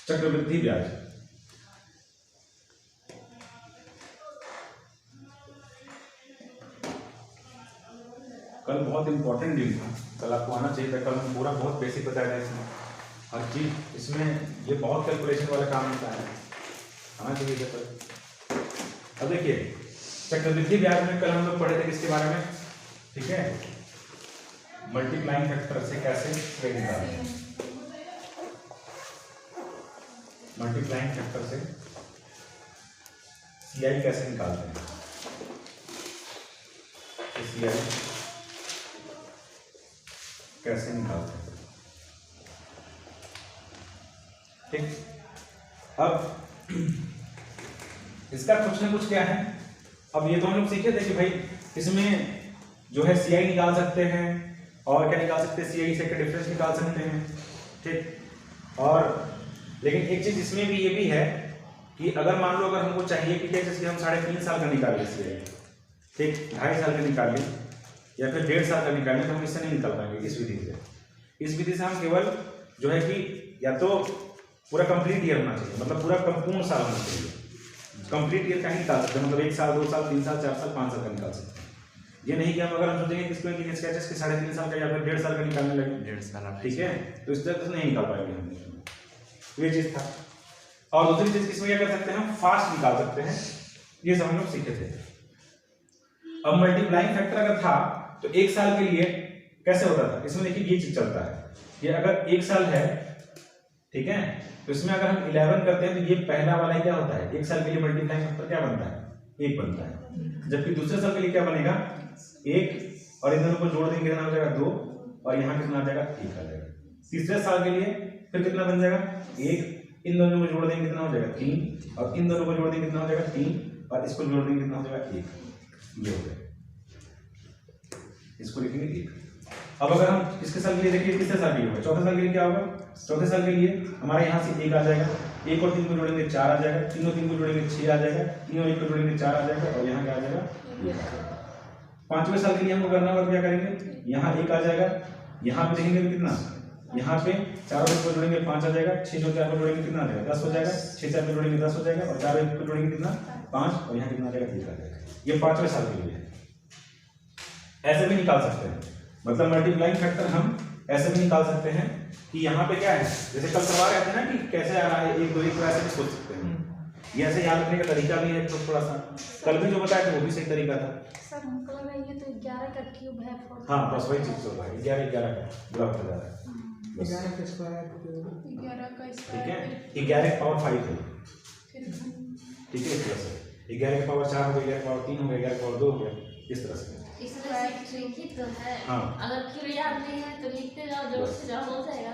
चक्रवृद्धि ब्याज। कल बहुत इंपॉर्टेंट दिन था, कल आपको आना चाहिए था। कल हम पूरा बहुत बेसिक बताया था इसमें हर चीज। इसमें ये बहुत कैलकुलेशन वाला काम होता है, आना चाहिए था कल। अब देखिए चक्रवृद्धि ब्याज में कल हम लोग पढ़े थे किसके बारे में, ठीक है, मल्टीप्लाइंग फैक्टर से कैसे रेट निकालते हैं। मल्टीप्लाइंग फैक्टर से सीआई कैसे निकालते हैं। तो सीआई कैसे निकालते हैं, ठीक। अब इसका कुछ ना कुछ क्या है, अब ये तो हम लोग सीखे थे कि भाई इसमें जो है सीआई निकाल सकते हैं और क्या निकाल सकते हैं, सीआई से का डिफरेंस निकाल सकते हैं, ठीक। और लेकिन एक चीज इसमें भी ये भी है कि अगर मान लो अगर हमको चाहिए कि जैसे हम 3.5 साल का निकाल ले सीआई, ठीक, 2.5 साल का निकाल ले या फिर 1.5 साल का निकाल ले, तो हम इससे नहीं निकाल पाएंगे इस विधि से। इस विधि से हम केवल जो है कि या तो पूरा कंप्लीट ईयर होना चाहिए, मतलब पूरा संपूर्ण साल होना चाहिए, कंप्लीट ईयर का ही निकाल सकते हैं, मतलब 1 साल 2 साल 3 साल 4 साल 5 साल का निकाल सकते हैं। ये नहीं कि हम अगर हम सोचेंगे किसको कि स्केचेस के 3.5 साल का या फिर 1.5 साल का निकालने लगे, 1.5 साल, ठीक है, तो इस तरह से नहीं निकाल पाएंगे हम। ये चीज था। और दूसरी चीज किसमें क्या कर सकते हैं, हम फास्ट निकाल सकते हैं, ये सब हम लोग सीखे थे। अब मल्टीप्लाइंग फैक्टर अगर था तो 1 साल के लिए कैसे होता था, इसमें देखिए ये चीज चलता है, ये अगर 1 साल है, ठीक है, तो इसमें अगर हम 11 करते हैं तो ये पहला वाला क्या होता है, 1 साल के लिए मल्टीप्लाइंग फैक्टर क्या बनता है, 1 बनता है। जबकि दूसरे साल के लिए क्या बनेगा, 1 और इन दोनों को जोड़ देंगे कितना हो जाएगा 2 और यहाँ कितना आ जाएगा 1 आ जाएगा। तीसरे साल के लिए फिर कितना बन जाएगा 1, इन दोनों को जोड़ देंगे कितना हो जाएगा 3 और इन दोनों को जोड़ देंगे कितना हो जाएगा 3 और इसको जोड़ देंगे कितना हो जाएगा 1। ये हो गया, इसको लिखेंगे 1। अब अगर हम इसके साल के लिए देखिए कितने साल के लिए होगा, चौथे साल के लिए क्या होगा, चौथे साल के लिए हमारे यहाँ से 1 आ जाएगा, 1 और 3 को जोड़ेंगे 4 आ जाएगा, 3 और 3 को जोड़ेंगे 6 आ जाएगा, 3 और 1 को जोड़ेंगे 4 आ जाएगा और यहाँ क्या आ जाएगा 1। पांचवें साल के लिए हमको करना होगा, क्या करेंगे, यहाँ 1 आ जाएगा, यहाँ पे देखेंगे कितना, यहाँ पे 4 और 1 को जोड़ेंगे 5 आ जाएगा, 6 और 4 को जोड़ेंगे कितना आ जाएगा 10 हो जाएगा, 6 4 को जोड़ेंगे 10 हो जाएगा और 4 और 1 को जोड़ेंगे कितना 5 और यहाँ कितना आ जाएगा 1 आ जाएगा। ये पांचवें साल के लिए है। ऐसे भी निकाल सकते हैं, मतलब मल्टीप्लाइंग फैक्टर हम ऐसे भी निकाल सकते हैं कि यहाँ पे क्या है, जैसे कल करवा रहे थे ना कि कैसे आ रहा है 1 2 1 तो ऐसे भी सोच सकते हैं। ये ऐसे याद रखने का तरीका भी है तो थोड़ा सा, कल भी जो बताया था वो भी सही तरीका था। सर हमको लगा ये तो 11 का क्यूब है। हाँ बस वही चीज होगा, 11 11 का बुरा होता जा रहा है, 11 का स्क्वायर, ठीक है, 11 की पावर 5 है, ठीक है, इस तरह से 11 की पावर 4 हो गया, 11 की पावर 3 हो गया, 11 की पावर 2 हो गया, इस तरह से। ट्रिकी तो है, हाँ, अगर क्यों याद नहीं है तो लिखते जाओ, जोड़ते जाओ, हो जाएगा,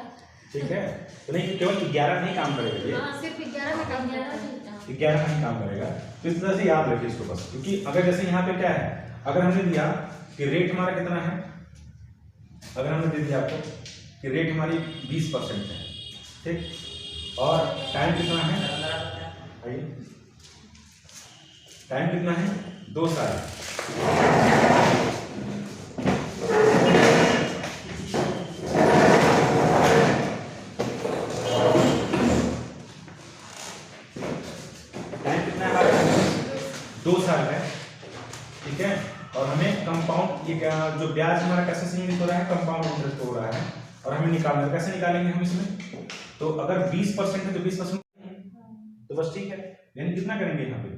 ठीक है। तो नहीं केवल 11 नहीं काम करेगा, ये हाँ सिर्फ 11 में काम, 11 नहीं काम करेगा, तो इस तरह से याद रखिए इसको बस। क्योंकि अगर जैसे यहाँ पे क्या है, अगर हमने दिया कि रेट हमारा कितना है, अगर हमने दे दिया आपको कि रेट हमारी 20% है, ठीक, और टाइम कितना है, टाइम कितना है 2 साल, टाइम कितना है 2 साल है, ठीक है। और हमें कंपाउंड, ये क्या जो ब्याज हमारा कैसे सीमित हो रहा है, कंपाउंड इंटरेस्ट हो रहा है और हमें निकालना है, कैसे निकालेंगे हम इसमें, तो अगर 20% है तो 20% तो बस ठीक है, यानी कितना करेंगे यहाँ पे,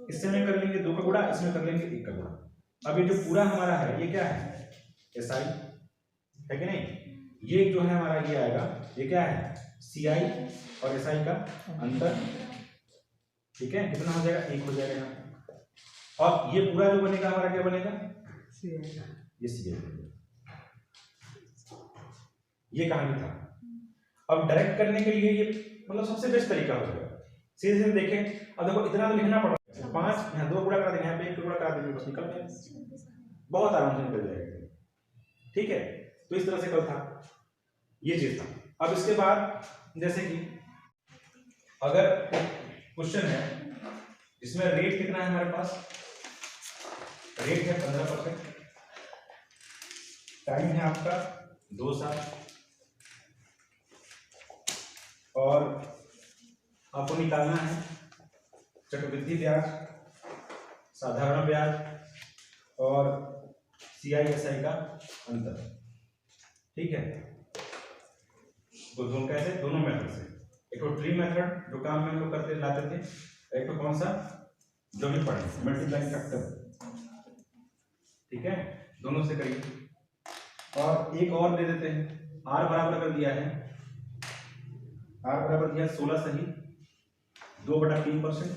इससे में कर लेंगे 2 का गुणा, इसमें कर लेंगे 1 का गुणा। अब ये जो पूरा हमारा है ये क्या है, एसआई है कि नहीं, ये जो है हमारा ये आएगा, ये क्या है सीआई और एसआई का अंतर, ठीक है, कितना हो जाएगा 1 हो जाएगा यहाँ। और ये पूरा जो बनेगा हमारा क्या बनेगा, ये सीआई, ये कहानी था। अब डायरेक्ट करने के लिए ये मतलब सबसे बेस्ट तरीका हो जाएगा, सीधे सीधे देखें। अब देखो इतना तो लिखना पड़ेगा, 5 यहाँ 2 गुणा करा देंगे, यहाँ पे 1 गुणा करा देंगे, बस निकल गया, बहुत आराम से निकल जाएगा, ठीक है। तो इस तरह से कल था, ये चीज था। अब इसके बाद जैसे कि अगर क्वेश्चन है इसमें रेट कितना है हमारे पास, रेट है 15%, टाइम है आपका 2 साल, और आपको निकालना है चक्रवृद्धि ब्याज, साधारण ब्याज और CISI का अंतर। ठीक है, तो दोनों कैसे, दोनों मेथड से, एक तो ट्री मेथड जो काम में हम लोग करते लाते थे, एक तो कौन सा जो भी पढ़े मल्टीप्लाइंग फैक्टर। ठीक है, दोनों से करिए। और एक और दे देते हैं, R बराबर कर दिया है, R बराबर दिया 16 सही 2/3%,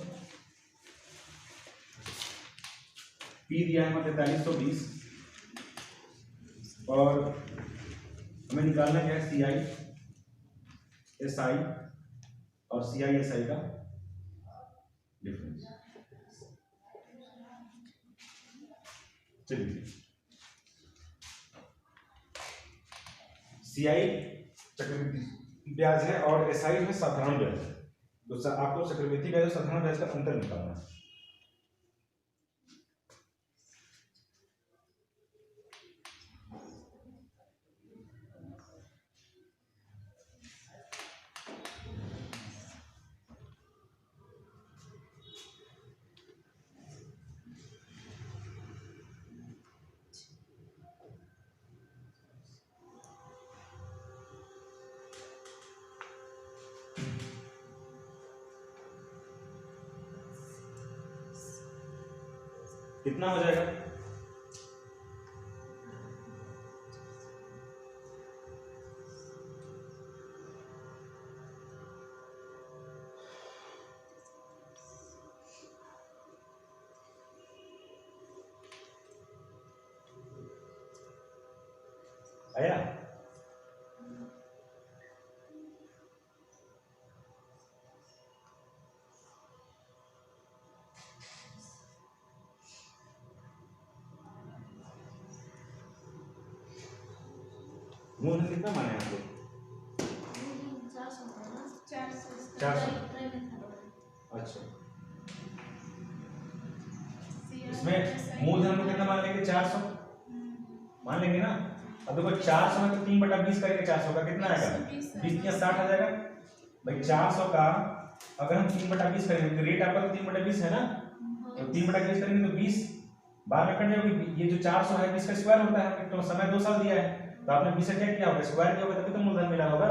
P दिया है 4320 और हमें निकालना क्या है CISI और CISI का डिफरेंस। चलिए, CI चक्रवृद्धि ब्याज है और SI जो है साधारण ब्याज है। तो आपको चक्रवृद्धि ब्याज और साधारण ब्याज का अंतर निकालना है। कितना हो जाएगा? आया? मूलधन कितना माने आपको? 400। अच्छा, इसमें मूलधन को कितना मान लेंगे? 400 मान लेंगे ना। अब देखो 400 में तो 3/20 करेंगे 400 का कितना आएगा? 20 या 60 आ जाएगा भाई। 400 का अगर हम 3/20 करेंगे तो रेट आपका तो 3/20 है ना, तो 3/20 करेंगे तो 20 बाहर में कट जाएगा। ये जो 400 है 20 का स्क्वायर होता है, तो समय 2 साल दिया है तो आपने 20 से क्या किया होगा? स्क्वायर किया होगा, तभी तो मूलधन मिला होगा,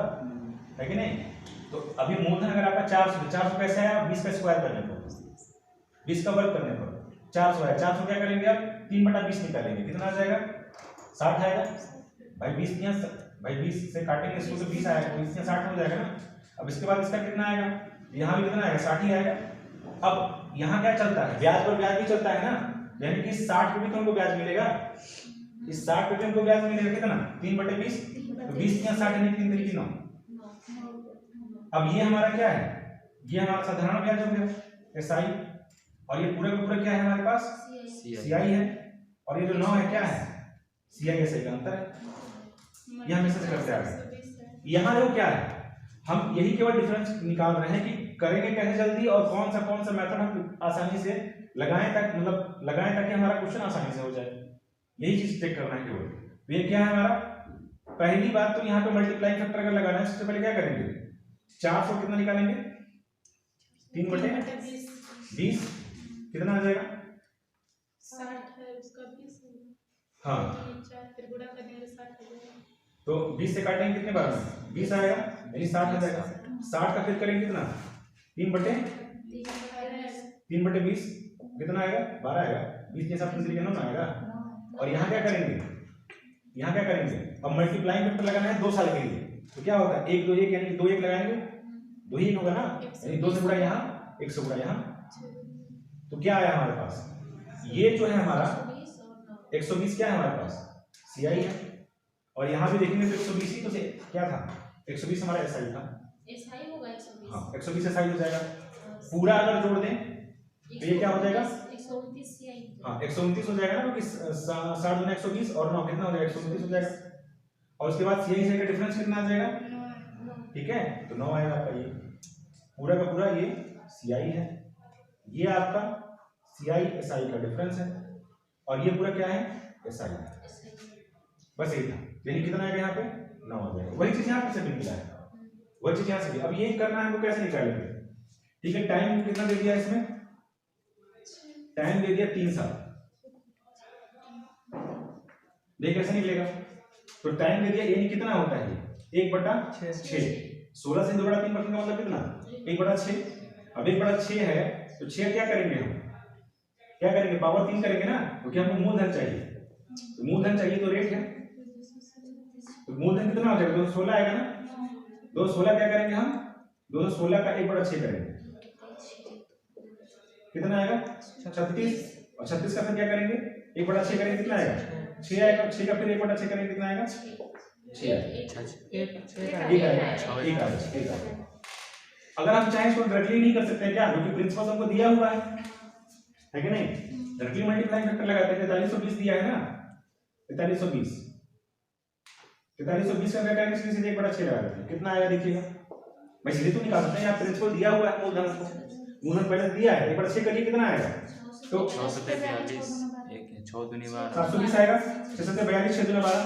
है कि नहीं? तो अभी मूलधन अगर आपका 400 कैसे आया? 20 का स्क्वायर करने पर, 20 का वर्ग करने पर 400 है। 400 क्या करेंगे आप? 3/20 निकालेंगे, कितना आ जाएगा? 60 आएगा भाई। 20 यहाँ भाई 20 से काटेंगे इसको तो 20 आएगा, 20 या 60 हो जाएगा ना। अब इसके बाद इसका कितना आएगा? यहाँ भी कितना आएगा? 60 ही आएगा। अब यहाँ क्या चलता है? ब्याज पर ब्याज भी चलता है ना, यानी कि 60 पे भी तो हमको ब्याज मिलेगा। इस 60 पे भी हमको ब्याज मिलेगा कितना? 3/20, तो 20 या 60 यानी 3 3 9। अब ये हमारा क्या है? ये हमारा साधारण ब्याज हो गया SI, और ये पूरा का पूरा क्या है हमारे पास? CI है, और ये जो 9 है क्या है? CISI का अंतर है। ये हमेशा से करते आ रहे। यहाँ देखो क्या है, हम यही केवल डिफरेंस निकाल रहे हैं कि करेंगे कैसे जल्दी और कौन सा मेथड हम आसानी से लगाएं, तक मतलब लगाएं ताकि हमारा क्वेश्चन आसानी से हो जाए। यही चीज चेक करना है केवल। तो ये क्या है हमारा? पहली बात तो यहाँ पे मल्टीप्लाई फैक्टर अगर लगाना है, सबसे पहले क्या करेंगे? 400 कितना निकालेंगे? 3/20 कितना आ जाएगा? 60 है उसका 20 है। हाँ, 4 फिर गुणा करेंगे 60 हो जाएगा। तो 20 से काटेंगे कितने बार में? 20 आएगा, यानी 60 आ जाएगा। 60 का फिर करेंगे कितना? 3/20 कितना आएगा? 12 आएगा। 20 के साथ 9 आएगा। और यहाँ क्या करेंगे? यहाँ क्या करेंगे? अब मल्टीप्लाइंग फैक्टर लगाना है 2 साल के लिए, तो क्या होगा? 1 2 1 यानी 2 1 लगाएंगे, 2 ही होगा ना, यानी 2 से गुणा यहाँ, 1 से गुणा यहाँ। तो क्या आया हमारे पास? ये जो है हमारा 120 क्या है हमारे पास? CI है। और यहाँ भी देखेंगे तो 120 ही तो क्या था? 120 हमारा SI था। SI होगा 120। हाँ, 120 SI हो जाएगा। पूरा अगर जोड़ दें तो ये क्या हो जाएगा? 129 CI। हाँ, 129 हो जाएगा ना, क्योंकि 60 गुना 120 और 9 कितना हो जाएगा? 129 हो जाएगा। और उसके बाद CISI का डिफरेंस कितना आ जाएगा? ठीक है, तो 9 आएगा आपका। ये पूरा का पूरा ये CI है, ये आपका CISI का डिफरेंस है, और ये पूरा क्या है? SI है। बस यही था, यानी कितना आएगा यहाँ पे? 9 आ जाएगा। वही चीज यहाँ पे से भी मिला है, वही चीज यहाँ से भी। अब ये करना है हमको कैसे निकालेंगे, ठीक है। टाइम कितना दे दिया इसमें, टाइम दे दिया 3 साल, देख कैसे निकलेगा। तो टाइम दे दिया, यानी कितना होता है 1/6, 16 से 2/3 का मतलब कितना 1/6। अब 1/6 है तो 6 क्या करेंगे हम, क्या करेंगे पावर 3 करेंगे ना, क्योंकि हमको मूलधन चाहिए। तो मूलधन चाहिए तो रेट है, तो मूलधन कितना हो जाएगा 216 आएगा ना। 216 क्या करेंगे हम, 216 का 1/6 करेंगे, कितना आएगा 36। और 36 का फिर क्या करेंगे 1/6 करेंगे, कितना आएगा 6 आएगा। 6 का फिर 1/6 करेंगे, कितना आएगा 6 आएगा। अगर हम चाहें इसको डायरेक्टली नहीं कर सकते क्या, क्योंकि प्रिंसिपल हमको दिया हुआ है कि नहीं। डायरेक्टली मल्टीप्लाइंग फैक्टर लगाते हैं, 4320 दिया है ना, 4320 का क्या करेंगे, सीधे 1/6 लगा देते हैं, कितना आएगा देखिएगा। भाई सीधे तो निकाल सकते हैं, यहाँ प्रिंसिपल दिया हुआ है मूलधन को, मूलधन पहले दिया है, 1/6 करिए कितना आएगा, तो 642 6 दूनी 12 720 आएगा। 6 7 42 6 दूनी 12।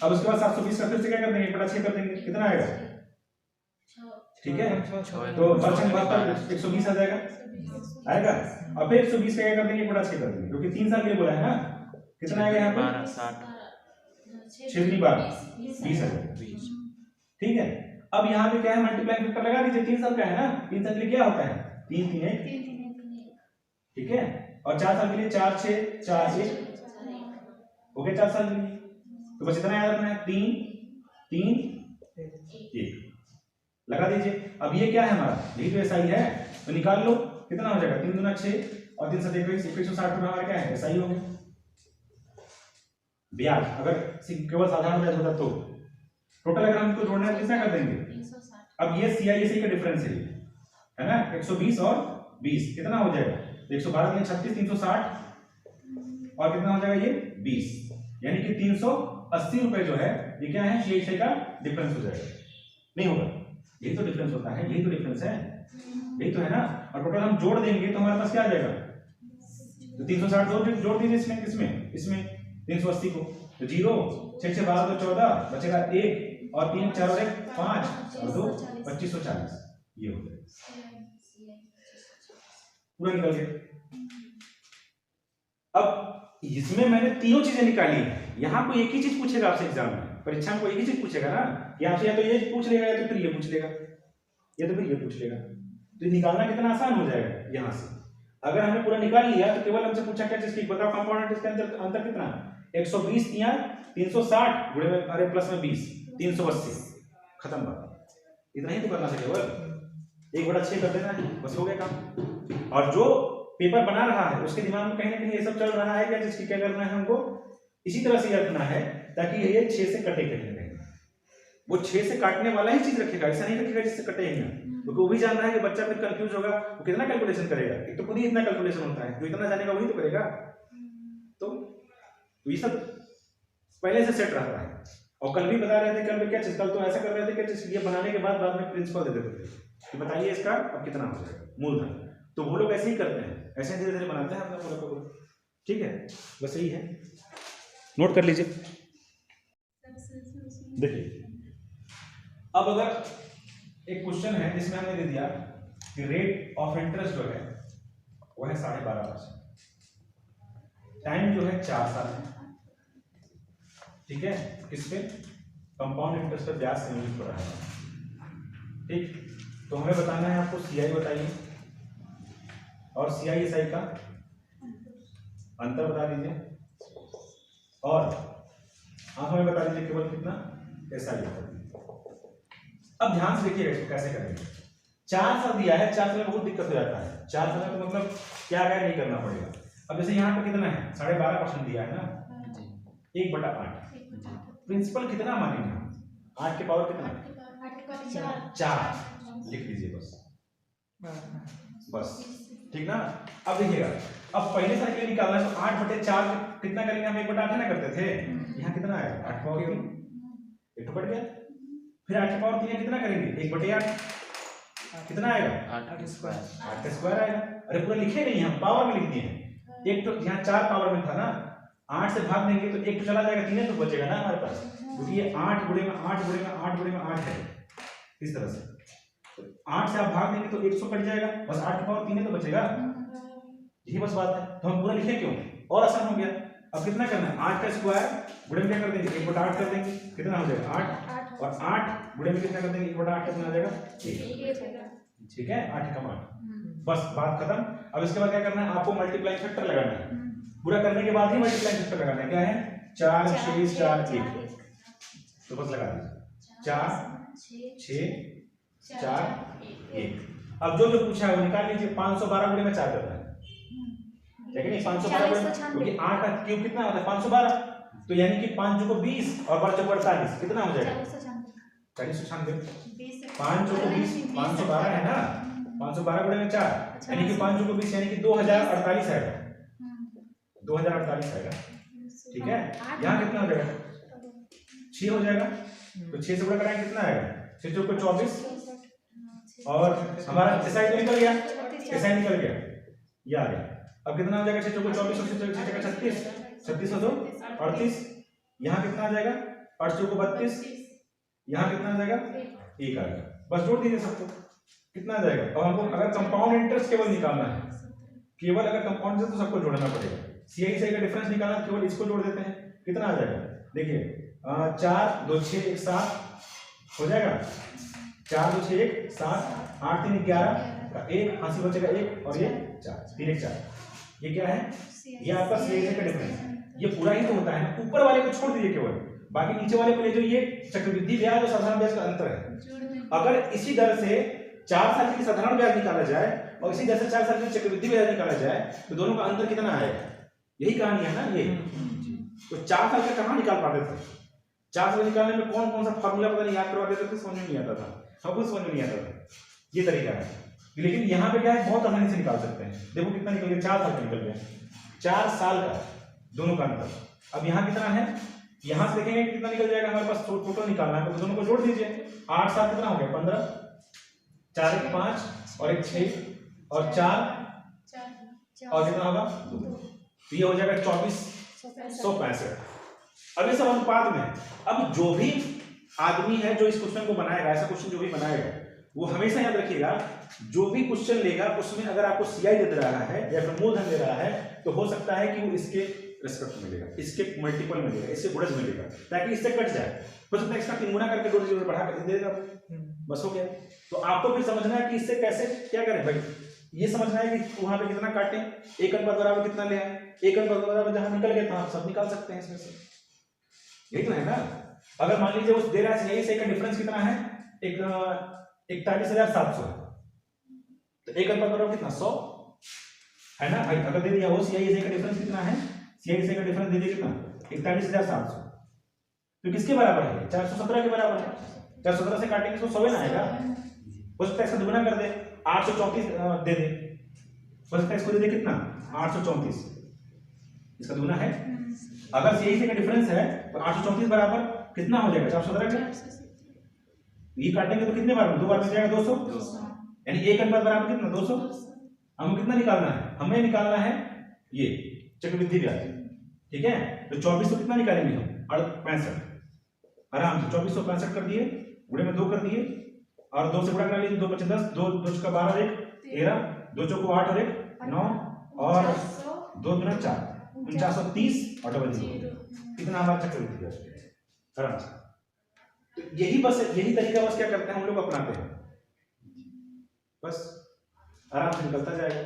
अब उसके बाद 720 का फिर से क्या कर देंगे 1/6 कर देंगे, कितना आएगा, ठीक है। तो 120 आ जाएगा, आएगा। अब फिर 120 का क्या कर देंगे 1/6 कर देंगे, क्योंकि 3 साल के लिए बोला है ना। कितना आएगा यहाँ पे 6 दूनी 12 20 आ जाएगा, ठीक है। अब यहाँ पे क्या है मल्टीप्लाइंग फैक्टर लगा दीजिए, 3 साल का है ना, 3 साल के लिए क्या होता है 3 3 1, ठीक है। और 4 साल के लिए 4 6 4 1 हो गया 4 साल के लिए। तो बस इतना याद रखना है 3 3 1 लगा दीजिए। अब ये क्या है हमारा, यही तो एसआई है, तो निकाल लो कितना हो जाएगा 3 दूना 6 और 3 7 21 160 रुपए हमारा क्या है एसआई हो गया। ब्याज अगर केवल साधारण ब्याज होता तो टोटल अगर हमको जोड़ना है कितना कर देंगे। अब ये सीआईएसआई का डिफरेंस है ना 120 और 20 कितना हो जाएगा 112 में 36 360 और कितना हो जाएगा ये 20, यानी कि 380 रुपए जो है ये क्या है सीआईएसआई का डिफरेंस हो जाएगा। नहीं होगा, यही तो डिफरेंस होता है, यही तो डिफरेंस है, यही तो है ना। और टोटल हम जोड़ देंगे तो हमारे पास क्या आ जाएगा, तो 360 जोड़ दीजिए इसमें किसमें इसमें 380 को, तो 0 6 6 12 तो 14 बचेगा 1 और 3 4 और 1 5 और 2 2540 ये हो जाएगा पूरा निकल गया। अब इसमें मैंने तीनों चीजें निकाली है। यहाँ को एक ही चीज पूछेगा आपसे एग्जाम में, परीक्षा में कोई एक ही चीज पूछेगा ना कि आपसे या तो ये पूछ लेगा या तो फिर ये पूछ लेगा या तो फिर ये पूछ लेगा। तो ये निकालना कितना आसान हो जाएगा यहाँ से। अगर हमने पूरा निकाल लिया तो केवल हमसे पूछा क्या चीज की बताओ कंपाउंड इसके अंतर कितना 120 या 360 गुणे में अरे प्लस में 20 380 खत्म बात। इतना ही तो करना था, केवल 1/6 कर देना है बस हो गया काम। और जो पेपर बना रहा है उसके दिमाग में कहीं ना कहीं ये सब चल रहा है क्या जिसकी क्या करना है हमको इसी तरह से रखना है ताकि ये 6 से कटे कहीं ना कहीं। वो 6 से काटने वाला ही चीज रखेगा, ऐसा नहीं रखेगा जिससे कटे ही ना, क्योंकि वो भी जान रहा है कि बच्चा फिर कंफ्यूज होगा वो कितना कैलकुलेशन करेगा। एक तो खुद ही इतना कैलकुलेशन होता है, जो इतना जानेगा वही तो करेगा। तो ये सब पहले से सेट रहता है। और कल भी बता रहे थे, कल भी क्या चीज, कल तो ऐसा कर रहे थे कि ये बनाने के बाद में प्रिंसिपल दे देते थे कि बताइए इसका अब कितना हो जाएगा मूलधन। तो वो लोग ऐसे ही करते हैं, ऐसे धीरे धीरे बनाते हैं अपना पूरा। ठीक है, बस यही है, नोट कर लीजिए। देखिए अब अगर एक क्वेश्चन है जिसमें हमने दे दिया कि रेट ऑफ इंटरेस्ट जो है वो है 12.5%, टाइम जो है 4 साल है, ठीक है। किस पे कंपाउंड इंटरेस्ट पर ब्याज संयोजित हो रहा है, ठीक। तो हमें बताना है आपको सीआई बताइए और सीआईएसआई का अंतर बता दीजिए और आप हमें बता दीजिए केवल कितना एसआई बता दीजिए। अब ध्यान से देखिएगा इसको कैसे करेंगे। 4 साल दिया है, 4 साल में बहुत दिक्कत हो जाता है। 4 साल में तो मतलब क्या क्या नहीं करना पड़ेगा। अब जैसे यहाँ पे कितना है 12.5% दिया है ना 1/8। प्रिंसिपल कितना मानेंगे हम 8 के पावर कितना 4 लिख लीजिए बस ठीक ना। अब देखिएगा अब पहले साल के लिए निकालना है तो 8/4 कितना करेंगे हम 1/8 ना करते थे। यहाँ कितना आएगा 8 पावर 3 एक तो कट गया, फिर 8 पावर 3 कितना करेंगे 1/8 कितना आएगा 8 का स्क्वायर आएगा। अरे पूरा लिखे नहीं हम पावर में लिख दिए हैं। एक तो यहाँ 4 पावर में था ना 8 से भाग देंगे तो एक तो चला जाएगा 3 तो बचेगा ना हमारे पास, क्योंकि ये 8 गुणे में 8 गुणे में 8 गुणे में 8 है इस तरह से। तो 8 से आप भाग देंगे तो 100 कट जाएगा, बस 8 की पावर 3 है तो बचेगा, यही बस बात है। तो हम पूरा लिखे क्यों, और आसान हो गया। अब कितना करना है, 8 का स्क्वायर गुणे में क्या कर देंगे 1/8 कर देंगे, कितना हो जाएगा 8, और 8 गुणे में कितना कर देंगे 1/8 कितना आ जाएगा 1, ठीक है 8 का 8, बस बात खत्म। अब इसके बाद क्या करना है, आपको मल्टीप्लाइंग फैक्टर लगाना है, पूरा करने के बाद ही मल्टीप्लाइंग फैक्टर लगाना है, क्या है 4 6 4 1, तो बस लगा दीजिए 4 6 4 1। अब जो जो पूछा है वो निकाल लीजिए, 512 गुणे में 4 करना है, ठीक है नहीं 512 गुणे, क्योंकि 8 का क्यूब कितना होता है 512, तो यानी कि 5 को 20 और 12 को 48 कितना हो जाएगा 496, 5 को 20 512 है ना, 512 गुणे में 4 यानी कि 5 को 20 यानी कि 2048 आएगा, 2048 आएगा, ठीक है। यहाँ कितना हो जाएगा 6 हो जाएगा, तो 6 से गुणा कराएंगे कितना आएगा 6 को 24, और हमारा एसआई तो निकल गया, एसआई निकल गया, ये आ गया। अब कितना हो जाएगा 6 को 24 और 6 का 36, 36 और 2 38, यहाँ कितना आ जाएगा 8 को 32, यहाँ कितना आ जाएगा 1 आएगा, बस जोड़ दीजिए सबको, कितना आ जाएगा। और हमको अगर कंपाउंड इंटरेस्ट केवल निकालना है, केवल अगर कंपाउंड से तो सबको जोड़ना पड़ेगा, सीआई से का डिफरेंस निकालना केवल इसको जोड़ देते हैं, कितना आ जाएगा देखिए 4 2 6 1 7 हो जाएगा, 4 2 6 1 7 8 3 11 का 1 हासिल बचेगा 1 और ये 4 3 1 4, ये क्या है ये आपका सीआई का डिफरेंस, ये पूरा ही तो होता है ना, ऊपर वाले को छोड़ दीजिए केवल, बाकी नीचे वाले को ले जो ये चक्रवृद्धि ब्याज और साधारण ब्याज का अंतर है। अगर इसी दर से 4 साल की साधारण ब्याज निकाला जाए और इसी दर से 4 साल की चक्रवृद्धि ब्याज निकाला जाए तो दोनों का अंतर कितना आएगा, यही कहानी है ना ये। तो 4 साल का कहाँ निकाल पाते थे, 4 साल निकालने में कौन कौन सा फार्मूला पता नहीं याद करवा देते थे, समझ में नहीं आता था, सब कुछ समझ में नहीं आता था, ये तरीका है। लेकिन यहाँ पे क्या है बहुत आसानी से निकाल सकते हैं, देखो कितना निकल गया 4 साल का निकल गया, 4 साल का दोनों का अंतर। अब यहाँ कितना है, यहाँ से देखेंगे कितना निकल जाएगा, हमारे पास टोटल निकालना है तो दोनों को जोड़ दीजिए, 8 साल कितना हो गया 15, 4 1 5 और 1 6 और 4 और कितना होगा 2, तो ये हो जाएगा 2465। अब ये सब अनुपात में, अब जो भी आदमी है जो इस क्वेश्चन को बनाएगा, ऐसा क्वेश्चन जो भी बनाएगा वो हमेशा याद रखिएगा, जो भी क्वेश्चन लेगा उसमें अगर आपको सीआई दे रहा है या फिर मूलधन दे रहा है तो हो सकता है कि वो इसके रेस्पेक्ट मिलेगा, इसके मल्टीपल मिलेगा, इससे गुणज मिलेगा, ताकि इससे कट जाए, हो सकता है इसका 3 गुना करके 2 बढ़ा कर दे देगा, बस हो गया। तो आपको फिर समझना है कि इससे कैसे क्या करें भाई, ये समझना है कि वहां पे कितना काटें, 1 अनुपात बराबर कितना ले आए, 1 अनुपात बराबर जहां निकल गया था आप सब निकाल सकते हैं इसमें से, यही तो है ना। अगर मान लीजिए उस दे रहा है यही से का डिफरेंस कितना है 41,700, तो 1 अनुपात बराबर कितना 100 है ना, अगर दे दिया वो सीआई का डिफरेंस कितना है, सीआई का डिफरेंस दे दिया कितना 41,700, तो किसके बराबर है 417 के बराबर है, 417 से काटेंगे तो 100 ना आएगा, हो सकता है इसका दुगना कर दे 834 दे दे, हो सकता है इसको दे दे कितना 834, इसका दुगना है। अगर सीआई का डिफरेंस है तो 834 बराबर कितना हो जाएगा 417 का, ये काटेंगे तो कितने बार में 2 बार में जाएगा 200, यानी 1 अनुपात बराबर कितना 200। हमें कितना निकालना है, हमें निकालना है ये चक्रवृद्धि ब्याज, ठीक है। तो 2400 कितना निकालेंगे हम 65, आराम से 2465 कर दिए, गुणे में 2 कर दिए और 2 से गुणा करा लीजिए, 2 5 10, 2 2 का 12 1 13, 2 चौको 8 और 1 9 और 2 गुना 4 4930 और डबल 0, कितना हमारा चक्रवृद्धि ब्याज आराम से। तो यही बस यही तरीका बस क्या करते हैं हम लोग अपनाते हैं, बस आराम से निकलता जाएगा।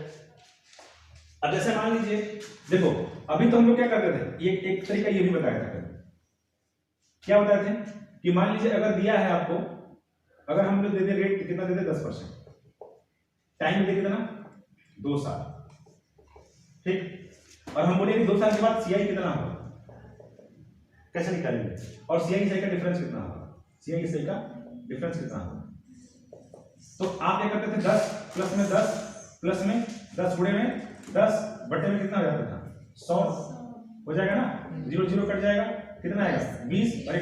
अब जैसे मान लीजिए देखो अभी तो हम लोग क्या करते थे, ये एक तरीका ये भी बताया था, क्या बताए थे कि मान लीजिए अगर दिया है आपको, अगर हम लोग दे दे रेट कितना दे दे 10%, टाइम दे कितना 2 साल, ठीक, और हम बोले 2 साल के बाद सीआई कितना होगा, कैसे निकालेंगे, और सीआई का डिफरेंस कितना होगा, सीआई का डिफरेंस कितना होगा। तो आप क्या करते थे 10 प्लस में 10 प्लस में 10 गुणे में 10 बटे में कितना हो जाता था 100 हो जाएगा ना, 0 0 कट जाएगा, कितना आएगा 20 और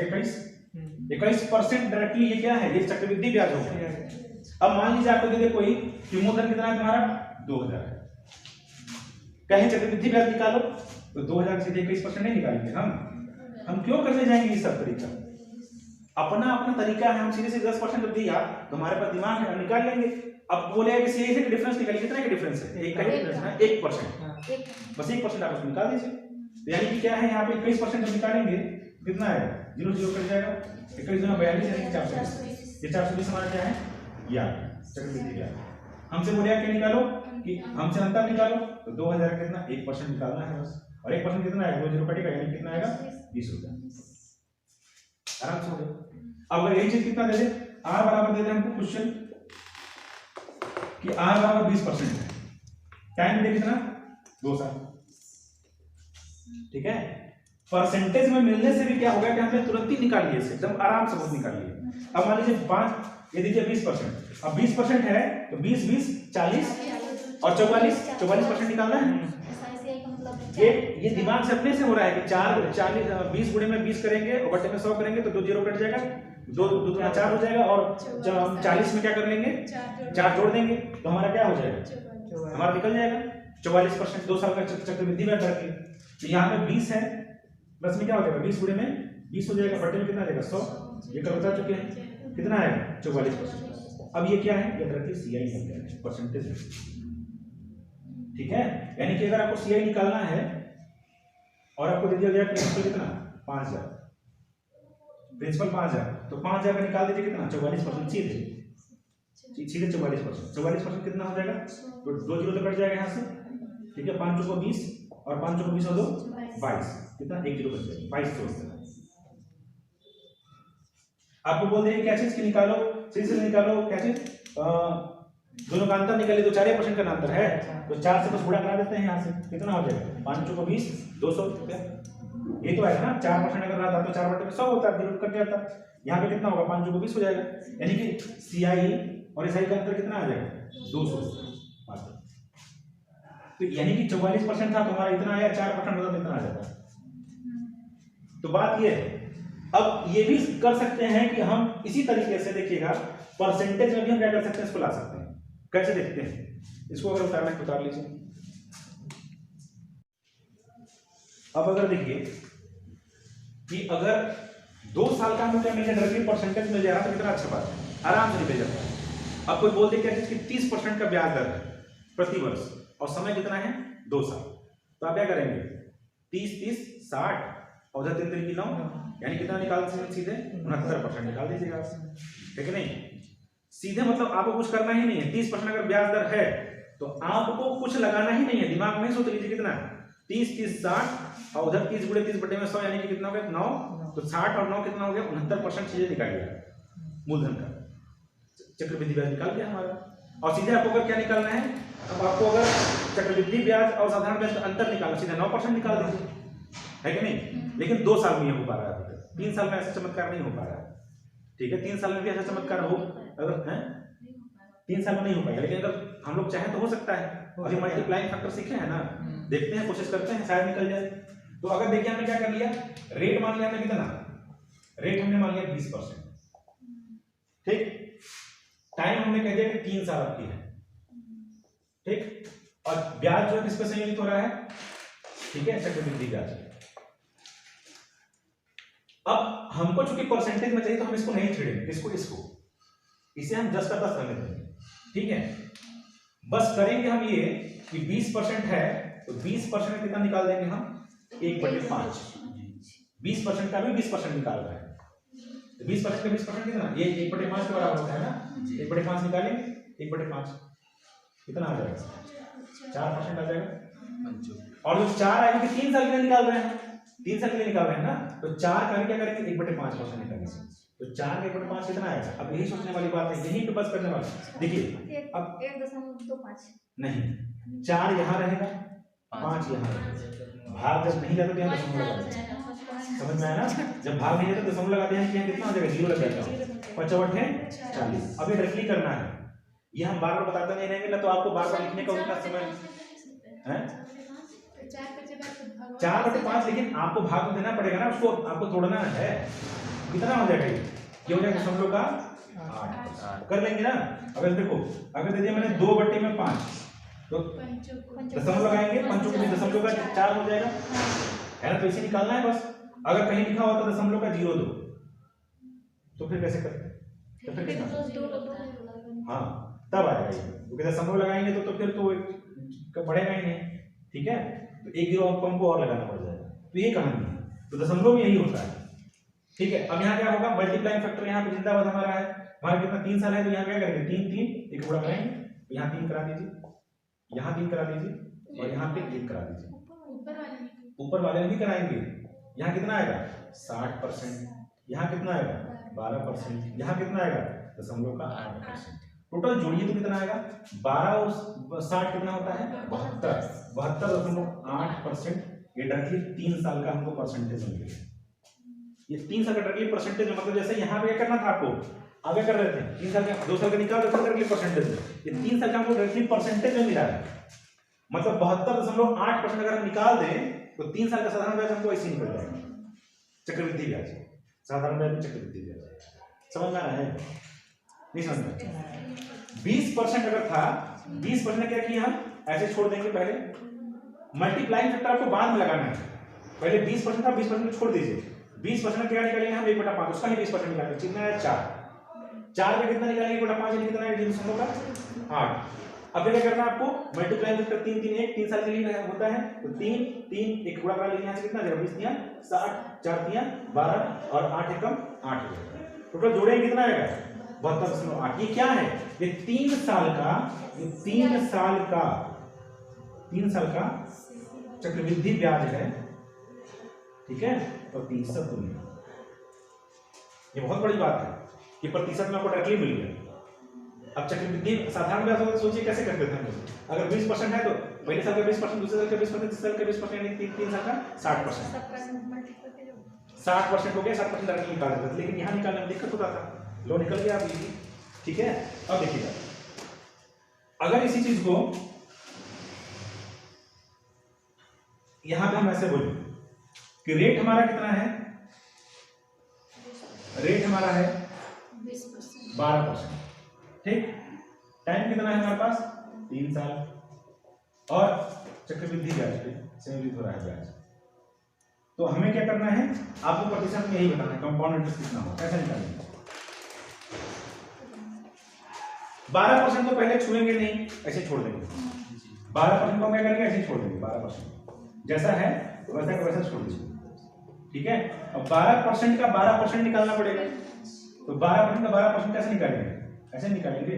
21% डायरेक्टली ये क्या है, ये चक्रवृद्धि ब्याज होगा। अब मान लीजिए आपको दे दे कोई कि मूलधन कितना है तुम्हारा 2000 है, कहीं चक्रवृद्धि ब्याज निकालो तो 2000 से 21% नहीं निकालेंगे हम क्यों करने जाएंगे ये सब तरीका, अपना अपना तरीका है, हम सीधे से 10% जब दिया तो हमारे पास दिमाग है, हम निकाल लेंगे। अब बोले कि सीधे से डिफरेंस निकालिए, कितना का डिफरेंस है? एक का डिफरेंस है 1%, बस 1% आप उसको निकाल दीजिए। तो यानी कि क्या है यहाँ पे 21% जब निकालेंगे कितना आएगा? 0 0 कट जाएगा, 21 दूना 42 यानी 420। ये 420 हमारा क्या है? या चक्रवृद्धि ब्याज। हमसे बोले क्या निकालो कि हमसे अंतर निकालो, तो 2000 कितना 1% निकालना है बस, और 1% कितना आएगा? 2 0 कटेगा यानी कितना आएगा? 20 रुपया। आराम से हो गया। अब अगर यही चीज कितना दे दे, r बराबर दे दे हमको क्वेश्चन कि r बराबर 20% है, टाइम दे कितना? 2 साल। ठीक है, परसेंटेज में मिलने से भी क्या होगा कि हमने तुरंत ही निकाल लिए, एकदम आराम से बहुत निकाल लिए। अब मान लीजिए 5, ये दीजिए 20%, अब 20% है तो 20 20 40 और 44% निकालना है। ये दिमाग से अपने से हो रहा है कि 20 गुणे में 20 करेंगे और बटे में 100 करेंगे तो 2 0 कट जाएगा, 2 दूना 4 हो जाएगा, और 40 में क्या कर लेंगे? 4 जोड़ देंगे तो हमारा क्या हो जाएगा? हमारा निकल जाएगा 44%। 2 साल का चक्रवृद्धि ब्याज करके, तो यहाँ पे 20 है, प्लस में क्या हो जाएगा? 20 गुणे में 20 हो जाएगा, बटे में कितना आ जाएगा? 100। ये कर बता चुके हैं, कितना आएगा? 44%। अब ये क्या है? ये डायरेक्टली सीआई बन गया है, परसेंटेज। ठीक है, यानी कि अगर आपको सीआई निकालना है और आपको दे दिया गया प्रिंसिपल कितना? 5000, प्रिंसिपल 5000, तो 5000 का निकाल दीजिए कितना? 44%। सीधे 44%। कितना हो जाएगा? तो 2 0 तो कट जाएगा यहाँ से। ठीक है, 5 को 20 और 5 को 20 और 2 22, कितना? 1 0 बच जाएगा, 2200। आपको बोल देंगे क्या चीज की निकालो, सीधे से निकालो क्या चीज? दोनों का अंतर निकालिए तो 4% का अंतर है, तो 4 से बस गुणा करा देते हैं यहाँ से, कितना हो जाएगा? 5 को 20 200 रुपया। ये तो है ना, 4% अगर रहा तो 4 बटे में 100 होता, 0 कट जाता। यहाँ पे कितना होगा? 5 को 20 हो जाएगा, यानी कि सीआई और एसआई का अंतर कितना आ जाएगा? 200। तो यानी कि 44% था तो हमारा इतना आया, 4% होता तो इतना आ जाता। तो बात ये है, अब ये भी कर सकते हैं कि हम इसी तरीके से देखिएगा परसेंटेज में भी हम क्या कर सकते हैं, इसको ला सकते हैं। कैसे देखते हैं इसको? अगर उतार लीजिए। अब अगर देखिए कि अगर 2 साल का मुझे डायरेक्टली परसेंटेज मिल जा रहा तो कितना अच्छा बात है, आराम से निकल जाता है। अब कोई बोल दे क्या चीज कि 30% का ब्याज दर है प्रति वर्ष और समय कितना है? 2 साल, तो आप क्या करेंगे? 30 30 60 और 3 3 की 9, यानी कितना निकाल सकते? सीधे 69% निकाल दीजिएगा, ठीक है नहीं? सीधे मतलब आपको कुछ करना ही नहीं है। 30% अगर ब्याज दर है तो आपको कुछ लगाना ही नहीं है, दिमाग में सोच लीजिए कितना? 30 30 60 और उधर 30 गुणे 30 बटे में 100, यानी कि कितना हो गया? 9। तो 60 और 9 कितना हो गया? 69% चीजें निकालिए, मूलधन का चक्रवृद्धि ब्याज निकाल गया हमारा। और सीधे आपको अगर क्या निकालना है, अब आपको अगर चक्रवृद्धि ब्याज और साधारण ब्याज का अंतर निकालना, सीधे 9% निकाल दीजिए, है कि नहीं? लेकिन 2 साल में ये हो पा रहा है, 3 साल में ऐसा चमत्कार नहीं हो पा रहा है। ठीक है, 3 साल में भी ऐसा चमत्कार हो, अगर है 3 साल में नहीं हो पाएगा, लेकिन अगर हम लोग चाहें तो हो सकता है। अभी मल्टीप्लाइंग फैक्टर सीखे हैं ना, देखते हैं, कोशिश करते हैं, शायद निकल जाए। तो अगर देखिए हमने क्या कर लिया, रेट मान लिया हमने कितना? रेट हमने मान लिया 20%। ठीक, टाइम हमने कह दिया कि 3 साल की है। ठीक, और ब्याज जो है किस पे संयोजित हो रहा है? ठीक है, चक्रवृद्धि ब्याज। अब हमको चूंकि परसेंटेज में चाहिए तो हम इसको नहीं छेड़ेंगे, इसको इसे हम 10 का 10 रहने देंगे। ठीक है, बस करेंगे हम ये कि 20% है तो 20% कितना निकाल देंगे हम? 1/5। 20% का भी 20% निकाल रहा है, तो 20% का 20% कितना? ये 1/5 के बराबर होता है ना। 1/5 निकालेंगे, 1/5 कितना आ जाएगा? 4% आ जाएगा। और जो 4 आएगा कि 3 साल के लिए निकाल रहे हैं, 3 साल के लिए निकाल रहे हैं ना, तो 4 का भी क्या करेंगे? 1/5% निकालेंगे, तो 4 का 1/5 कितना आएगा? अब यही सोचने वाली बात है, यही पे बस करने वाला। देखिए अब 1.25 नहीं, 4 यहाँ रहेगा, 5 यहाँ रहेगा। भाग जब नहीं जाता तो यहाँ दशमलव लगा देंगे, समझ में आया ना? जब भाग नहीं जाता दशमलव लगाते हैं, यहाँ कितना हो जाएगा? 0 लग जाएगा। 5 × 8 है 40। अब ये डायरेक्टली करना है, ये हम बार बार बताते नहीं रहेंगे ना, तो आपको बार बार लिखने का उतना समय है। 4/5, लेकिन आपको भाग में देना पड़ेगा ना, उसको आपको तोड़ना है। कितना हो जाएगा? ये हो जाएगा दशमलव का 8। कर लेंगे ना? अगर देखो, अगर दे दिया मैंने 2/5 तो दशमलव लगाएंगे, 5 को दशमलव का 4 हो जाएगा, है ना? तो इसे निकालना है बस। अगर कहीं लिखा हुआ तो दशमलव का 0 दो, तो फिर कैसे करते हैं? तो फिर कितना? तो दो लोग हैं। हाँ तब आएगा ये, क्योंकि दशमलव लगाएंगे तो फिर तो बढ़ेगा ही नहीं, ठीक है। तो 1 जीरो हमको और लगाना पड़ जाएगा। तो ये कहानी है, तो दशमलव में यही होता है, ठीक है। अब यहाँ क्या होगा, मल्टीप्लाइंग फैक्टर यहाँ पे जिंदाबाद हमारा है, हमारा कितना 3 साल है, तो यहाँ क्या करेंगे 3 3 एक गुणा कराएंगे, तो यहाँ 3 करा दीजिए, यहाँ 3 करा दीजिए और यहाँ पे 1 करा दीजिए। ऊपर वाले में भी कराएंगे, यहाँ कितना आएगा 60%, यहाँ कितना आएगा 12%, यहाँ कितना आएगा दशमलव का 8%। टोटल जोड़िए तो कितना आएगा 12 और 60 कितना होता है 72.8%। ये डायरेक्टली 3 साल का हमको परसेंटेज मिल गया। ये 3 साल का डायरेक्टली परसेंटेज, मतलब जैसे यहाँ पे क्या करना था आपको, आगे कर रहे थे 3 साल का 2 साल का निकाल रहे थे डायरेक्टली परसेंटेज में, ये 3 साल का हमको डायरेक्टली परसेंटेज में मिला है। मतलब 72.8% अगर हम निकाल दें तो 3 साल का साधारण ब्याज हमको ऐसे निकल जाएगा, चक्रवृद्धि ब्याज, साधारण ब्याज में चक्रवृद्धि ब्याज। समझ में आ रहा है? नहीं समझ में? 20% अगर था, 20% ने क्या किया, हम ऐसे छोड़ देंगे, पहले मल्टीप्लाइंग फैक्टर आपको बाद में लगाना है, पहले 20% था 20% को छोड़ दीजिए, 20% क्या निकालेंगे हम 1/5, उसका ही 20% निकालेंगे, कितना है 4 का कितना निकालेंगे 1/5 कितना है 0.8। अब क्या करना है आपको, मल्टीप्लाई फैक्टर 3 3 1 3 साल के लिए होता है, तो 3 3 एक गुणा करा लीजिए, यहाँ से कितना जाएगा 20 3 60, 4 3 12 और 8 एकम 8 हो जाएगा। टोटल जोड़ेंगे कितना आएगा 72.8। ये क्या है, ये 3 साल का, ये 3 साल का चक्रवृद्धि ब्याज है, ठीक है, और प्रतिशत दुनिया, ये बहुत बड़ी बात है कि प्रतिशत में आपको डायरेक्टली मिल गया। अब चक्रवृद्धि साधारण ब्याज होता, सोचिए कैसे करते थे हम लोग, अगर 20% है तो पहले साल का 20%, दूसरे साल का 20%, तीसरे साल का 20%, यानी 3 साल का 60%, 60% हो गया, 60% डायरेक्टली निकाल देते थे, लेकिन यहाँ निकालने में दिक्कत होता था, लो निकल गया आप इजी, ठीक है। अब देखिएगा, अगर इसी चीज को यहां पे हम ऐसे बोले कि रेट हमारा कितना है, रेट हमारा है 12%, ठीक, टाइम कितना है हमारे पास 3 साल, और चक्रवृद्धि ब्याज पे संयोजित हो रहा है ब्याज। तो हमें क्या करना है, आपको प्रतिशत में यही बताना है कंपाउंड इंटरेस्ट कितना हो, कैसे निकालेंगे। 12% तो पहले छुएंगे नहीं, ऐसे छोड़ देंगे, 12% को हम क्या करेंगे, ऐसे छोड़ देंगे, 12% जैसा है तो वैसा का वैसा छोड़ दीजिए, ठीक है। अब 12% का 12% निकालना पड़ेगा, तो 12% का 12% कैसे निकालेंगे, ऐसे निकालेंगे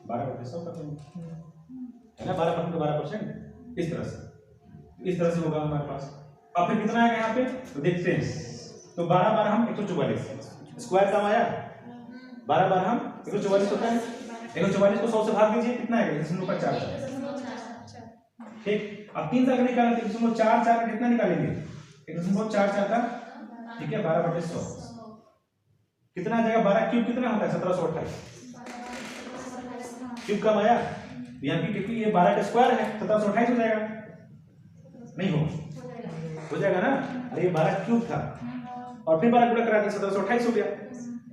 12% कर देंगे, है ना, 12% का 12% इस तरह से होगा हमारे पास। अब फिर कितना आएगा यहाँ पे, तो देखते हैं, तो 12 12 हम 144 स्क्वायर कम आया, 12 12 हम 144 होता है, 144 को 100 से भाग दीजिए, कितना आएगा 1.4, ठीक। अब 3 साल का निकालना है, 1.44 का कितना निकालेंगे 1.44 का, ठीक है, 12/100 कितना आ जाएगा, 12 क्यूब कितना होता है 1728, क्यूब कम आया, यहाँ की क्योंकि ये 12 का स्क्वायर है 1728 हो जाएगा, नहीं हो जाएगा ना, अरे ये 12 क्यूब था और फिर 12 गुणा करा दिया 1728 हो गया।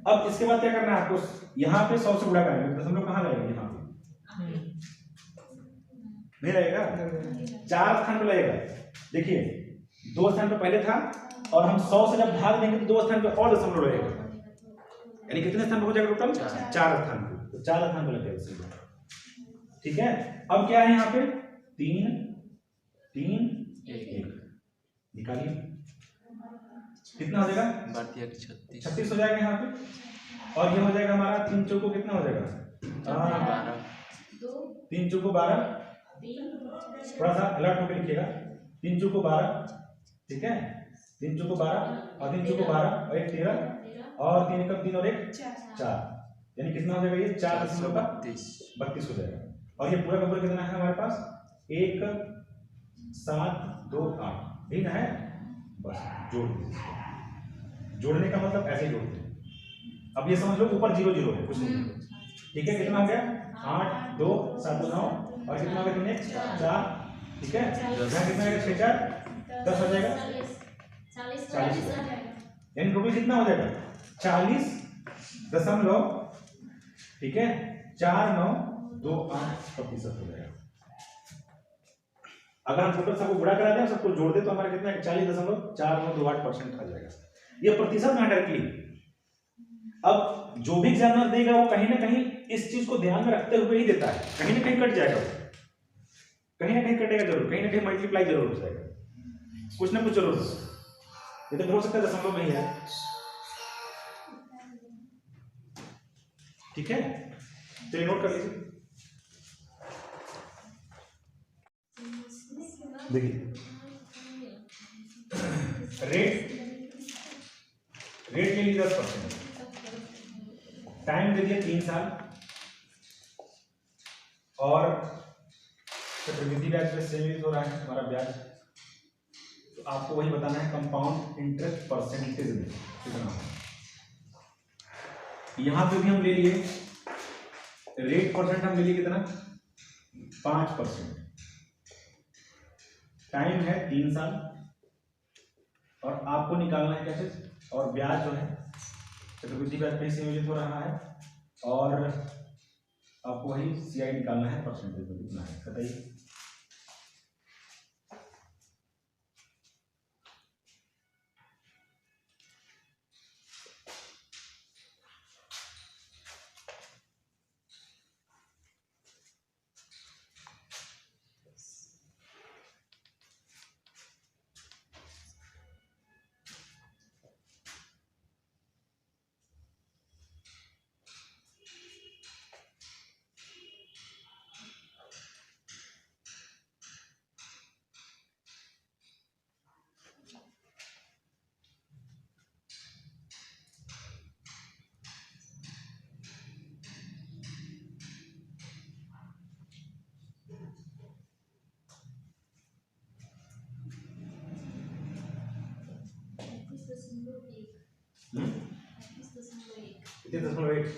अब इसके बाद क्या करना है आपको, यहाँ पे 100 से गुणा करेंगे, दशमलव कहाँ लगेगा, यहाँ पे नहीं रहेगा, 4 स्थान पे लगेगा। देखिए 2 स्थान पे पहले था, और हम 100 से जब भाग देंगे तो 2 स्थान पे और दशमलव रहेगा, यानी कितने स्थान पे हो जाएगा टोटल 4 स्थान पे, तो 4 स्थान पे लग जाएगा, ठीक है। अब क्या है यहाँ पे 3 3 1 निकालिए, कितना हो जाएगा 36 हो जाएगा यहाँ पे, और ये हो जाएगा हमारा 3 चौको कितना हो जाएगा 3 चौको 12, थोड़ा सा अलर्ट होकर लिखिएगा, 3 चौको 12, ठीक है, 3 चौको 12 और 3 चौको 12 और 1 13 और 3 एकम 3 और 1 4, यानी कितना हो जाएगा ये 4.32 हो जाएगा। और ये पूरा का पूरा कितना है हमारे पास 1 7 2 8, ठीक है, बस जोड़ दीजिए, जोड़ने का मतलब ऐसे जोड़ते हैं। अब ये समझ लो ऊपर 0 0 है, कुछ नहीं, ठीक है, कितना हो गया 8 2 7 9 और कितना हो गया 4, ठीक है, यहाँ कितना आएगा 6 4 10 हो जाएगा 40, यानी टोटल कितना हो जाएगा 40 दशमलव, ठीक है, 4928% हो जाएगा। अगर हम टोटल सबको गुणा करा दें, सबको जोड़ दें, तो हमारा कितना 40.4928% आ जाएगा। ये प्रतिशत में डायरेक्टली अब जो भी एग्जामिनर देगा वो कहीं ना कहीं इस चीज को ध्यान में रखते हुए ही देता है, कहीं ना कहीं कट जाएगा, कहीं ना कहीं कटेगा जरूर, कहीं ना कहीं मल्टीप्लाई जरूर हो जाएगा, कुछ ना कुछ जरूर। ये तो हो सकता है दशमलव में ही है, ठीक है। चलिए नोट कर लीजिए, देखिए रेट ले लीजिए 10%, टाइम दे दिया 3 साल, और चक्रवृद्धि ब्याज पे सेविंग हो रहा है हमारा ब्याज, तो आपको वही बताना है कंपाउंड इंटरेस्ट परसेंटेज में कितना है। यहां पे भी हम ले लिए रेट परसेंट, हम ले लिए कितना 5%, टाइम है 3 साल, और आपको निकालना है कैसे, और ब्याज जो है चक्रवृद्धि ब्याज पे संयोजित हो रहा है, और आपको वही सीआई निकालना है परसेंटेज में कितना है, बताइए।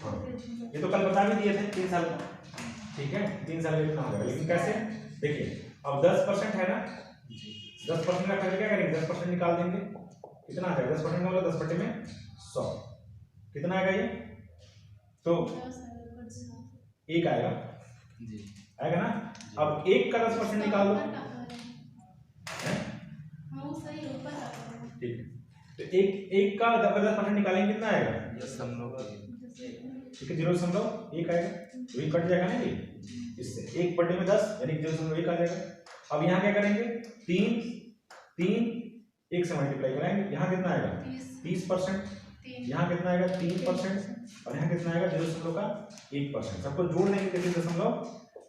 हाँ, ये तो कल बता भी दिए थे 3 साल का, ठीक है 3 साल में कितना हो जाएगा, लेकिन कैसे देखिए, अब 10% है ना, 10% का खर्च क्या करेंगे, 10% निकाल देंगे, कितना आ जाएगा 10% का मतलब 10 बटे में 100, कितना आएगा ये, तो 1 आएगा, आएगा ना। अब 1 का 10% निकाल दो, ठीक है, तो एक का 10% निकालेंगे कितना आएगा, ठीक है 0.1 आएगा, तो ये कट जाएगा ना ये इससे, 1 बटे में 10 यानी 0.1 आ जाएगा। अब यहाँ क्या करेंगे, 3 1 से मल्टीप्लाई कराएंगे, यहाँ कितना आएगा 30%, यहाँ कितना आएगा 3%, और यहाँ कितना आएगा 0.1%, सबको जोड़ देंगे कितने दशमलव,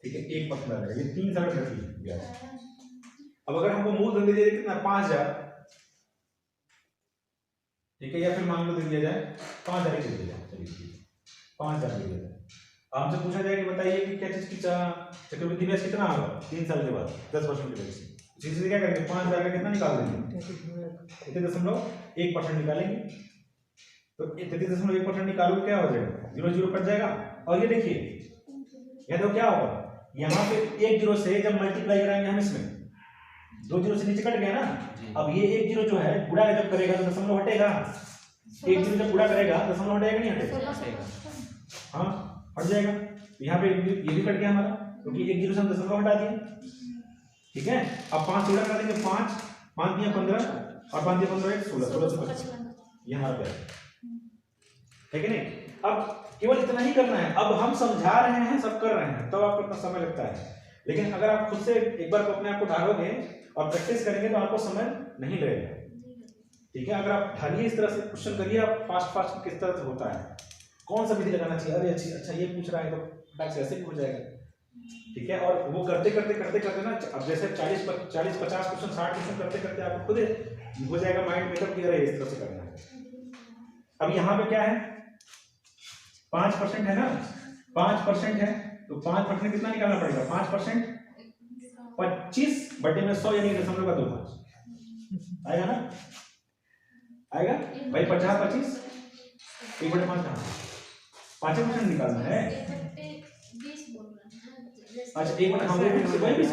ठीक है 1% आ जाएगा, ये 3 साल का ब्याज। अब अगर हमको मूलधन दे दिया कितना 5000, ठीक है, या फिर मान लो दे दिया जाए 5000 दे दिया जाए, चलिए 5000 दे दिया जाए, हमसे पूछा जाए कि बताइए कि क्या चीज की चक्रवृद्धि ब्याज कितना होगा 3 साल के बाद 10% की वजह से, इसी से क्या करेंगे 5000 का कितना निकाल देंगे, 33.1% निकालेंगे, तो 33.1% निकालोगे क्या हो जाएगा 0 कट जाएगा, और ये देखिए यह तो क्या होगा, यहाँ पे 1 0 से जब मल्टीप्लाई कराएंगे हम इसमें 2 0 से नीचे कट गया ना, अब ये 1 0 जो है गुणा जब करेगा तो दशमलव हटेगा, 1 0 जब गुणा करेगा दशमलव हटेगा नहीं हटेगा, हाँ हट जाएगा, यहाँ पे ये भी कट गया हमारा, क्योंकि 1 0 से हम दशमलव हटा दिए, ठीक है। अब 5 गुणा कर देंगे, 5 दिया 15 और 5 दिया 15 16 से 25, ये हमारा ब्याज है कि नहीं। अब केवल इतना ही करना है, अब हम समझा रहे हैं सब कर रहे हैं, तब आपको इतना समय लगता है, लेकिन अगर आप खुद से एक बार अपने आप को ढालोगे और प्रैक्टिस करेंगे तो आपको समय नहीं लगेगा, ठीक है। अगर आप ढालिए इस तरह से क्वेश्चन करिए, आप फास्ट किस तरह से होता है, कौन सा विधि लगाना चाहिए, अरे अच्छा ये पूछ रहा है तो फटाक से ऐसे भी हो जाएगा, ठीक है। और वो करते करते ना, अब जैसे 40 50 क्वेश्चन 60 क्वेश्चन करते करते आपको खुद हो जाएगा माइंड मेकअप कि अरे इस तरह से करना है। अब यहाँ पे क्या है 5% है ना, 5% है तो 5% कितना निकालना पड़ेगा, 5% 25 बटे में 100 यानी 0.25 आएगा ना, आएगा भाई 50 25 1 बटे 5 कहाँ 5% निकालना है, अच्छा 1 बटे हम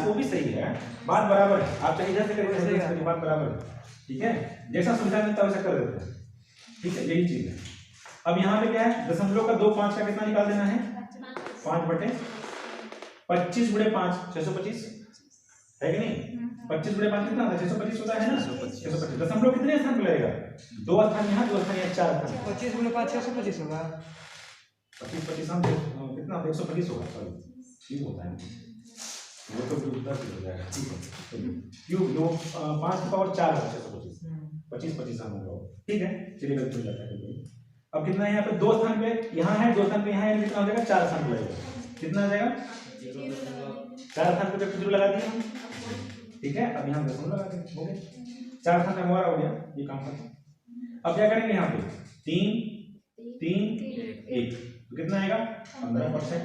वो भी सही है, बात बराबर है, आप चाहे इधर से करें बात बराबर है, ठीक है, जैसा सुविधा मिलता है वैसा कर देते हैं, ठीक है यही चीज है। अब यहाँ पे क्या है दशमलव का 2 5 का कितना निकाल देना है 5 बटे 25 गुणे 5 625 है कि नहीं? 25 गुणे 5 कितना होता है? 625 होता है ना? 625। दशमलव कितने स्थान पे लगेगा? 2 स्थान यहाँ, 2 स्थान यहाँ, 4 स्थान। 25 गुणे 5 625 होगा। 25 हम कितना 125 होगा। सॉरी क्यूब होता है वो तो क्यूब 10 हो जाएगा। ठीक है क्यूब जो 5 की पावर 4 है 625 25 हम होगा। ठीक है चलिए गलती हो जाता है। अब कितना है यहाँ पे? 2 स्थान पे यहाँ है, 2 स्थान पे यहाँ है, कितना हो जाएगा? 4 स्थान पे लगेगा। कितना आ जाएगा? 4 स्थान पे जीरो लगा दिया। ठीक है अब यहाँ दशमलव लगा देंगे। हो गया 4 स्थान पे हमारा हो गया ये काम करना। अब क्या करेंगे यहाँ पे? 3 3 1 तो कितना आएगा? 15%।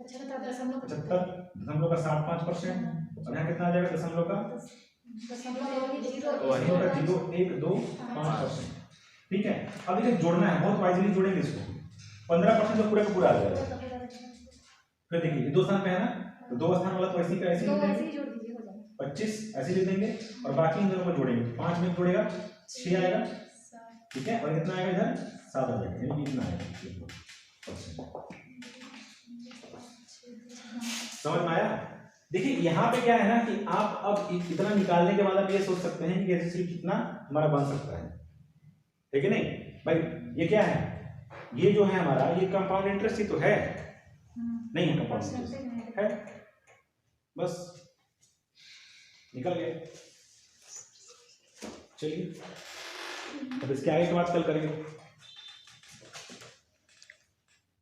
75 दशमलव का 7.5%। और यहाँ कितना आ जाएगा? दशमलव का 0 1 2 5%। ठीक है अब देखिए जोड़ना है, बहुत वाइजली जोड़ेंगे इसको। 15% तो पूरा का पूरा आ जाएगा। फिर देखिए ये 2 स्थान पे है ना, तो 2 स्थान वाला तो ऐसे ही ऐसे लिख देंगे, 25 ऐसे लिख देंगे और बाकी इन दोनों को जोड़ेंगे। 5 में जोड़ेगा 6 आएगा। ठीक है और कितना आएगा इधर? 7 आ जाएगा, यानी कितना आएगा? समझ में आया? देखिए यहाँ पे क्या है ना कि आप अब इतना निकालने के बाद आप ये सोच सकते हैं कि एसएससी कितना हमारा बन सकता है कि नहीं? भाई ये क्या है? ये जो है हमारा ये कंपाउंड इंटरेस्ट ही तो है, नहीं है? कंपाउंड इंटरेस्ट है, बस निकल गए। चलिए अब इसके आगे की बात कल करेंगे।